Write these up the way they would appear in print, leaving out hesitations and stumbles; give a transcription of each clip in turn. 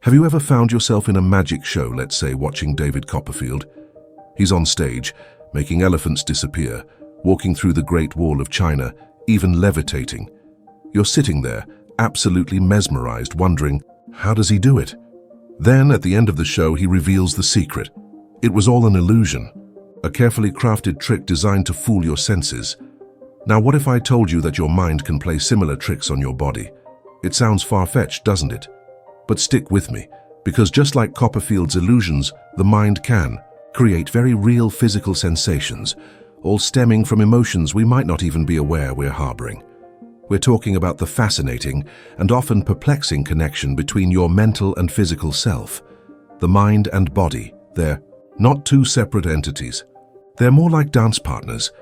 Have you ever found yourself in a magic show, let's say watching David Copperfield? He's on stage, making elephants disappear, walking through the Great Wall of China, even levitating. You're sitting there, absolutely mesmerized, wondering, how does he do it? Then, at the end of the show, he reveals the secret. It was all an illusion, a carefully crafted trick designed to fool your senses. Now, what if I told you that your mind can play similar tricks on your body? It sounds far-fetched, doesn't it? But stick with me, because just like Copperfield's illusions, the mind can create very real physical sensations, all stemming from emotions we might not even be aware we're harboring. We're talking about the fascinating and often perplexing connection between your mental and physical self. The mind and body, they're not two separate entities. They're more like dance partners,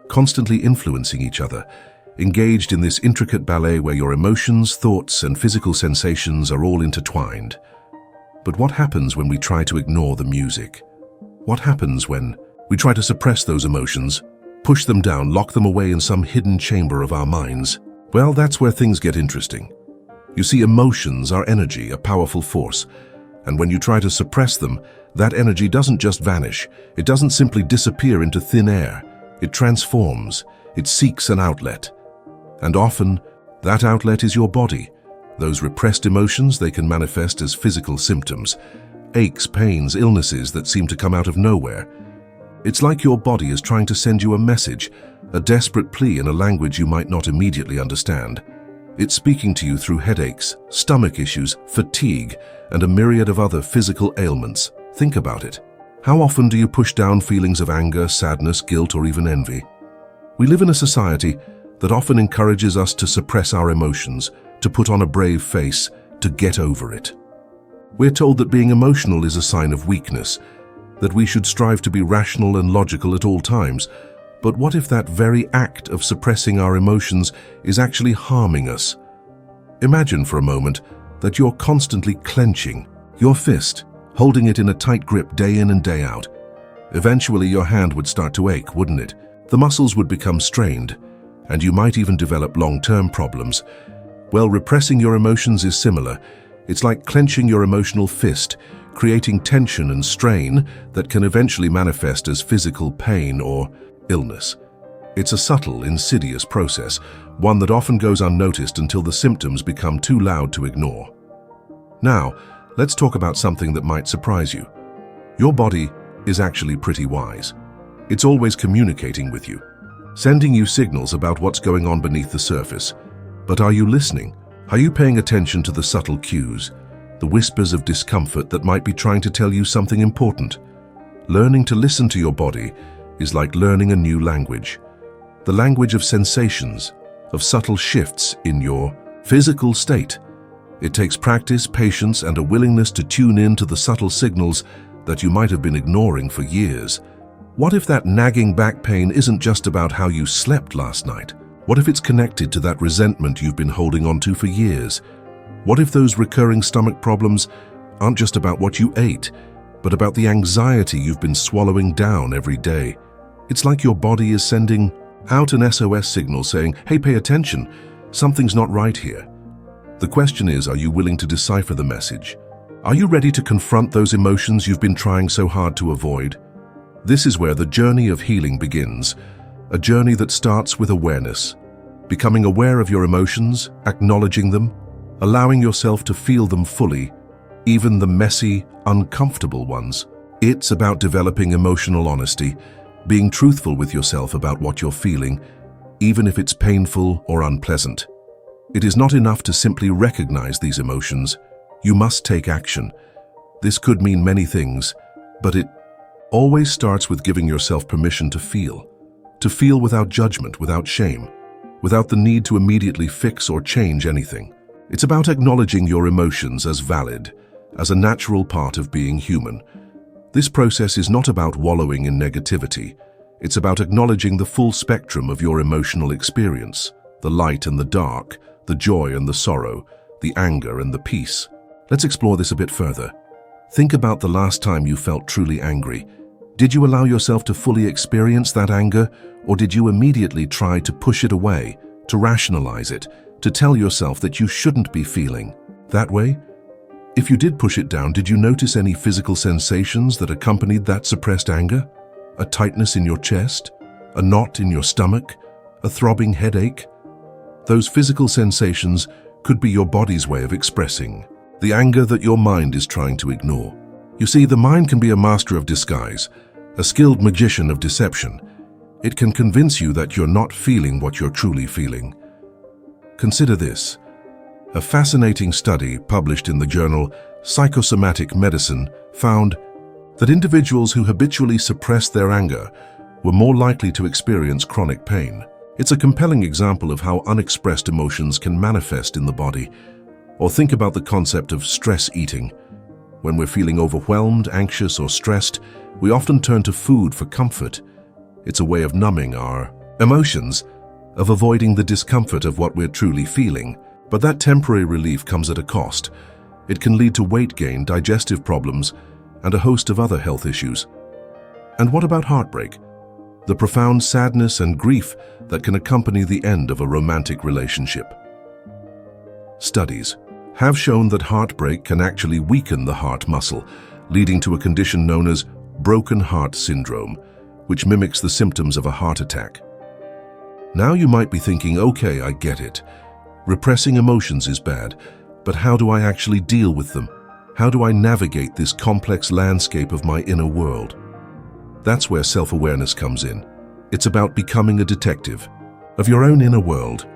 constantly influencing each other, engaged in this intricate ballet where your emotions, thoughts, and physical sensations are all intertwined. But what happens when we try to ignore the music? What happens when we try to suppress those emotions, push them down, lock them away in some hidden chamber of our minds? Well, that's where things get interesting. You see, emotions are energy, a powerful force. And when you try to suppress them, that energy doesn't just vanish. It doesn't simply disappear into thin air. It transforms. It seeks an outlet. And often, that outlet is your body. Those repressed emotions, they can manifest as physical symptoms. Aches, pains, illnesses that seem to come out of nowhere. It's like your body is trying to send you a message, a desperate plea in a language you might not immediately understand. It's speaking to you through headaches, stomach issues, fatigue, and a myriad of other physical ailments. Think about it. How often do you push down feelings of anger, sadness, guilt, or even envy? We live in a society that often encourages us to suppress our emotions, to put on a brave face, to get over it. We're told that being emotional is a sign of weakness, that we should strive to be rational and logical at all times. But what if that very act of suppressing our emotions is actually harming us? Imagine for a moment that you're constantly clenching your fist, holding it in a tight grip day in and day out. Eventually your hand would start to ache, wouldn't it? The muscles would become strained, and you might even develop long-term problems. Well, repressing your emotions is similar. It's like clenching your emotional fist, creating tension and strain that can eventually manifest as physical pain or illness. It's a subtle, insidious process, one that often goes unnoticed until the symptoms become too loud to ignore. Now, let's talk about something that might surprise you. Your body is actually pretty wise. It's always communicating with you, sending you signals about what's going on beneath the surface. But are you listening? Are you paying attention to the subtle cues, the whispers of discomfort that might be trying to tell you something important? Learning to listen to your body is like learning a new language. The language of sensations, of subtle shifts in your physical state. It takes practice, patience, and a willingness to tune in to the subtle signals that you might have been ignoring for years. What if that nagging back pain isn't just about how you slept last night? What if it's connected to that resentment you've been holding on to for years? What if those recurring stomach problems aren't just about what you ate, but about the anxiety you've been swallowing down every day? It's like your body is sending out an SOS signal saying, hey, pay attention, something's not right here. The question is, are you willing to decipher the message? Are you ready to confront those emotions you've been trying so hard to avoid? This is where the journey of healing begins, a journey that starts with awareness, becoming aware of your emotions, acknowledging them, allowing yourself to feel them fully, even the messy, uncomfortable ones. It's about developing emotional honesty, being truthful with yourself about what you're feeling, even if it's painful or unpleasant. It is not enough to simply recognize these emotions. You must take action. This could mean many things, but it always starts with giving yourself permission to feel without judgment, without shame, without the need to immediately fix or change anything. It's about acknowledging your emotions as valid, as a natural part of being human. This process is not about wallowing in negativity. It's about acknowledging the full spectrum of your emotional experience, the light and the dark, the joy and the sorrow, the anger and the peace. Let's explore this a bit further. Think about the last time you felt truly angry. Did you allow yourself to fully experience that anger, or did you immediately try to push it away, to rationalize it, to tell yourself that you shouldn't be feeling that way? If you did push it down, did you notice any physical sensations that accompanied that suppressed anger? A tightness in your chest? A knot in your stomach? A throbbing headache? Those physical sensations could be your body's way of expressing the anger that your mind is trying to ignore. You see, the mind can be a master of disguise, a skilled magician of deception. It can convince you that you're not feeling what you're truly feeling. Consider this. A fascinating study published in the journal Psychosomatic Medicine found that individuals who habitually suppressed their anger were more likely to experience chronic pain. It's a compelling example of how unexpressed emotions can manifest in the body. Or think about the concept of stress eating. When we're feeling overwhelmed, anxious, or stressed, we often turn to food for comfort. It's a way of numbing our emotions, of avoiding the discomfort of what we're truly feeling. But that temporary relief comes at a cost. It can lead to weight gain, digestive problems, and a host of other health issues. And what about heartbreak? The profound sadness and grief that can accompany the end of a romantic relationship. Studies have shown that heartbreak can actually weaken the heart muscle, leading to a condition known as broken heart syndrome, which mimics the symptoms of a heart attack. Now you might be thinking, okay, I get it. Repressing emotions is bad, but how do I actually deal with them? How do I navigate this complex landscape of my inner world? That's where self-awareness comes in. It's about becoming a detective of your own inner world,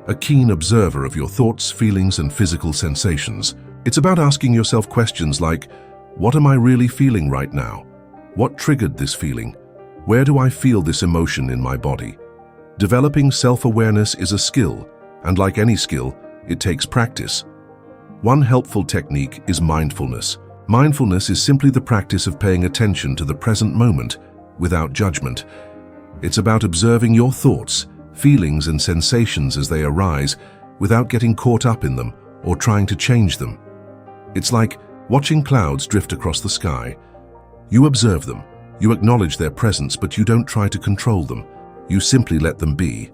a keen observer of your thoughts, feelings, and physical sensations. It's about asking yourself questions like, what am I really feeling right now? What triggered this feeling? Where do I feel this emotion in my body? Developing self-awareness is a skill, and like any skill, it takes practice. One helpful technique is mindfulness. Mindfulness is simply the practice of paying attention to the present moment without judgment. It's about observing your thoughts, feelings, and sensations as they arise without getting caught up in them or trying to change them. It's like watching clouds drift across the sky. You observe them, you acknowledge their presence, but you don't try to control them. You simply let them be.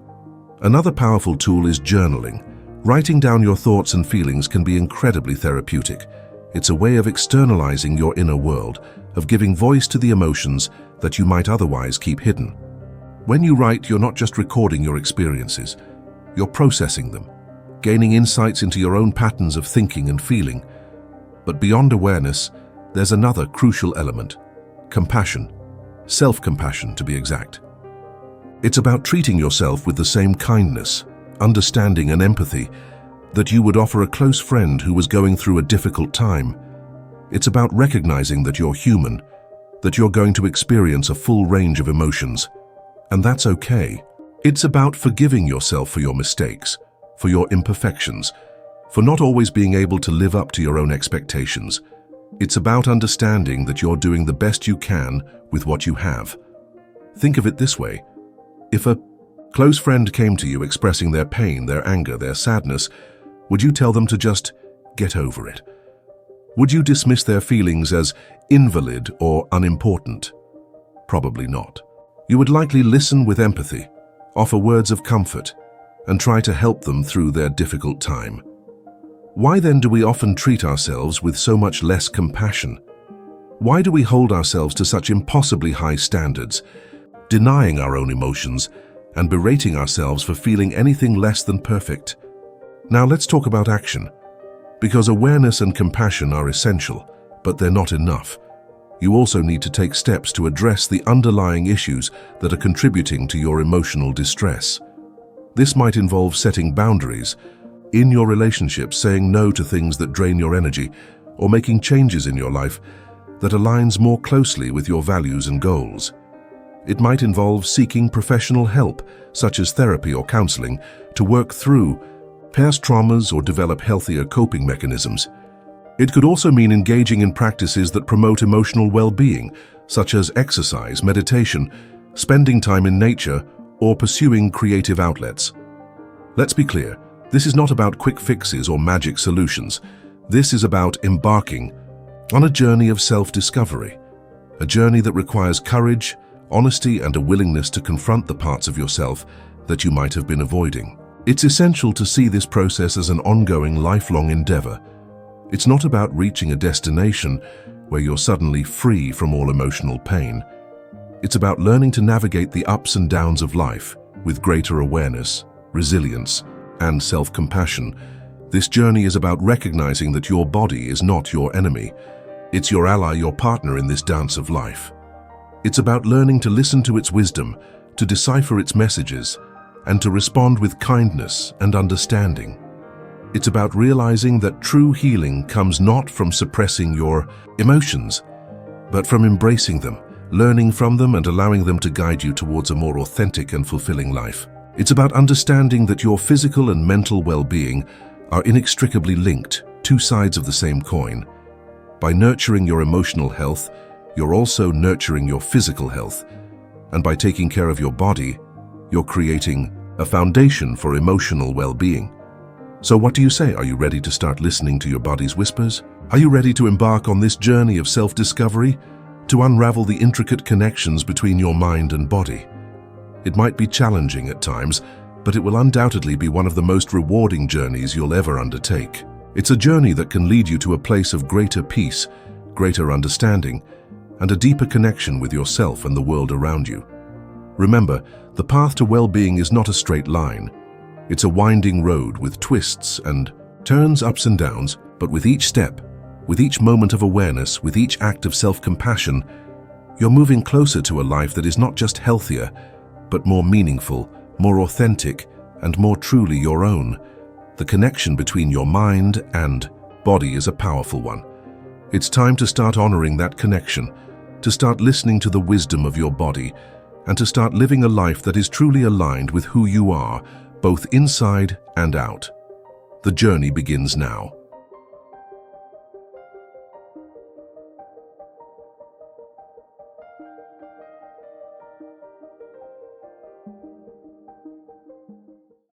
Another powerful tool is journaling. Writing down your thoughts and feelings can be incredibly therapeutic. It's a way of externalizing your inner world, of giving voice to the emotions that you might otherwise keep hidden. When you write, you're not just recording your experiences, you're processing them, gaining insights into your own patterns of thinking and feeling. But beyond awareness, there's another crucial element: compassion, self-compassion to be exact. It's about treating yourself with the same kindness, understanding, and empathy that you would offer a close friend who was going through a difficult time. It's about recognizing that you're human, that you're going to experience a full range of emotions. And that's okay. It's about forgiving yourself for your mistakes, for your imperfections, for not always being able to live up to your own expectations. It's about understanding that you're doing the best you can with what you have. Think of it this way. If a close friend came to you expressing their pain, their anger, their sadness, would you tell them to just get over it? Would you dismiss their feelings as invalid or unimportant? Probably not. You would likely listen with empathy, offer words of comfort, and try to help them through their difficult time. Why then do we often treat ourselves with so much less compassion? Why do we hold ourselves to such impossibly high standards, denying our own emotions and berating ourselves for feeling anything less than perfect? Now let's talk about action, because awareness and compassion are essential, but they're not enough. You also need to take steps to address the underlying issues that are contributing to your emotional distress. This might involve setting boundaries in your relationships, saying no to things that drain your energy, or making changes in your life that aligns more closely with your values and goals. It might involve seeking professional help, such as therapy or counseling, to work through past traumas or develop healthier coping mechanisms. It could also mean engaging in practices that promote emotional well-being, such as exercise, meditation, spending time in nature, or pursuing creative outlets. Let's be clear, this is not about quick fixes or magic solutions. This is about embarking on a journey of self-discovery, a journey that requires courage, honesty, and a willingness to confront the parts of yourself that you might have been avoiding. It's essential to see this process as an ongoing, lifelong endeavor. It's not about reaching a destination where you're suddenly free from all emotional pain. It's about learning to navigate the ups and downs of life with greater awareness, resilience, and self-compassion. This journey is about recognizing that your body is not your enemy. It's your ally, your partner in this dance of life. It's about learning to listen to its wisdom, to decipher its messages, and to respond with kindness and understanding. It's about realizing that true healing comes not from suppressing your emotions, but from embracing them, learning from them, and allowing them to guide you towards a more authentic and fulfilling life. It's about understanding that your physical and mental well-being are inextricably linked, two sides of the same coin. By nurturing your emotional health, you're also nurturing your physical health. And by taking care of your body, you're creating a foundation for emotional well-being. So what do you say? Are you ready to start listening to your body's whispers? Are you ready to embark on this journey of self-discovery, to unravel the intricate connections between your mind and body? It might be challenging at times, but it will undoubtedly be one of the most rewarding journeys you'll ever undertake. It's a journey that can lead you to a place of greater peace, greater understanding, and a deeper connection with yourself and the world around you. Remember, the path to well-being is not a straight line. It's a winding road with twists and turns, ups and downs, but with each step, with each moment of awareness, with each act of self-compassion, you're moving closer to a life that is not just healthier, but more meaningful, more authentic, and more truly your own. The connection between your mind and body is a powerful one. It's time to start honoring that connection, to start listening to the wisdom of your body, and to start living a life that is truly aligned with who you are, both inside and out. The journey begins now.